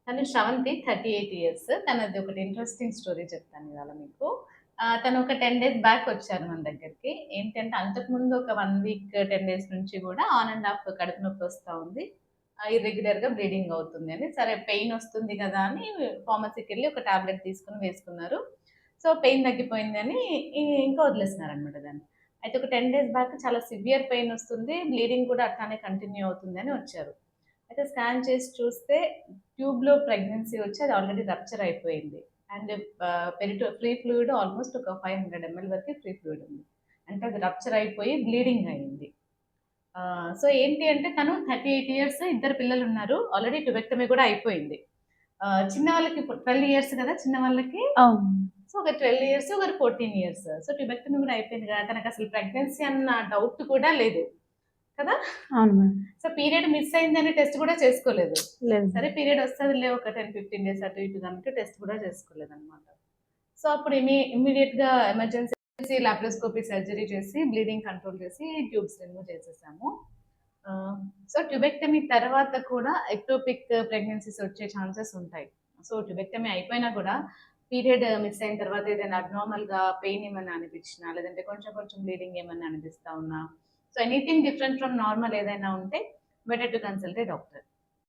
తను శ్రవంతి 38 ఇయర్స్. తనది ఒకటి ఇంట్రెస్టింగ్ స్టోరీ చెప్తాను ఇవాళ మీకు. తను ఒక 10 డేస్ బ్యాక్ వచ్చారు మన దగ్గరికి. ఏంటంటే అంతకుముందు ఒక 1 వీక్ 10 డేస్ నుంచి గూడా ఆన్ అండ్ ఆఫ్ కడుపు నొప్పి వస్తా ఉంది. ఇర్రెగ్యులర్‌గా బ్లీడింగ్ అవుతుంది అని. సరే పెయిన్ వస్తుంది గదా! అని ఫార్మసీకెళ్ళి ఒక టాబ్లెట్ తీసుకొని వేసుకున్నారు. సో, పెయిన్ తగ్గిపోయిందని ఇంకా వదిలేస్తున్నారనమాట దాన్ని. అయితే ఒక 10 డేస్ బ్యాక్ చాలా సివియర్ పెయిన్ వస్తుంది. బ్లీడింగ్ కూడా అట్లానే కంటిన్యూ అవుతుందని వచ్చారు. అయితే స్కాన్ చేసి చూస్తే ట్యూబ్‌లో ప్రెగ్నెన్సీ వచ్చి అది ఆల్రెడీ రప్చర్ అయిపోయింది. అండ్ ఫ్రీ ఫ్లూయిడ్ ఆల్మోస్ట్ ఒక 500 ఎంఎల్ వరకు ఫ్రీ ఫ్లూయిడ్ ఉంది. అంటే అది రప్చర్ అయిపోయి బ్లీడింగ్ అయింది. సో, ఏంటి అంటే తను 38 ఇయర్స్ ఇద్దరు పిల్లలున్నారు. ఆల్రెడీ ట్యూబెక్టమీ కూడా అయిపోయింది. చిన్న వాళ్ళకి ఇప్పుడు 12 ఇయర్స్ కదా! చిన్న వాళ్ళకి. అవును. సో, ఒకరు 12 ఇయర్స్, ఒకరు 14 ఇయర్స్. సో, ట్యూబెక్టమీ కూడా అయిపోయింది కదా! తనకసలు ప్రెగ్నెన్సీ అన్న డౌట్ కూడా లేదు. కదా! అవును మేడం. సో, పీరియడ్ మిస్ అయిందని టెస్ట్ కూడా చేసుకోలేదు. లేదు. సరే పీరియడ్ వస్తదిలే ఒక 10, 15 డేస్ అటు ఇటుగా అన్నట్టు టెస్ట్ కూడా చేసుకోలేదన్నమాట. సో, అప్పుడు ఇమ్మీడియేట్‌గా ఎమర్జెన్సీ లాప్రోస్కోపీ సర్జరీ చేసి బ్లీడింగ్ కంట్రోల్ చేసి ట్యూబ్స్ రిమూవ్ చేసేసాము. ఆహ్, సో, ట్యూబెక్టమీ తర్వాత కూడా ఎక్టోపిక్ ప్రెగ్నెన్సీస్ వచ్చే ఛాన్సెస్ ఉంటాయి. సో, ట్యూబెక్టమీ అయిపోయినా కూడా పీరియడ్ మిస్ అయిన తర్వాత ఏదైనా అబ్నార్మల్‌గా పెయిన్ ఏమన్నా అనిపించినా, లేదంటే కొంచెం కొంచెం బ్లీడింగ్ ఏమన్నా అనిపిస్తా ఉన్నా, so, anything different from normal ఏదైనా ఉంటే better to consult a doctor.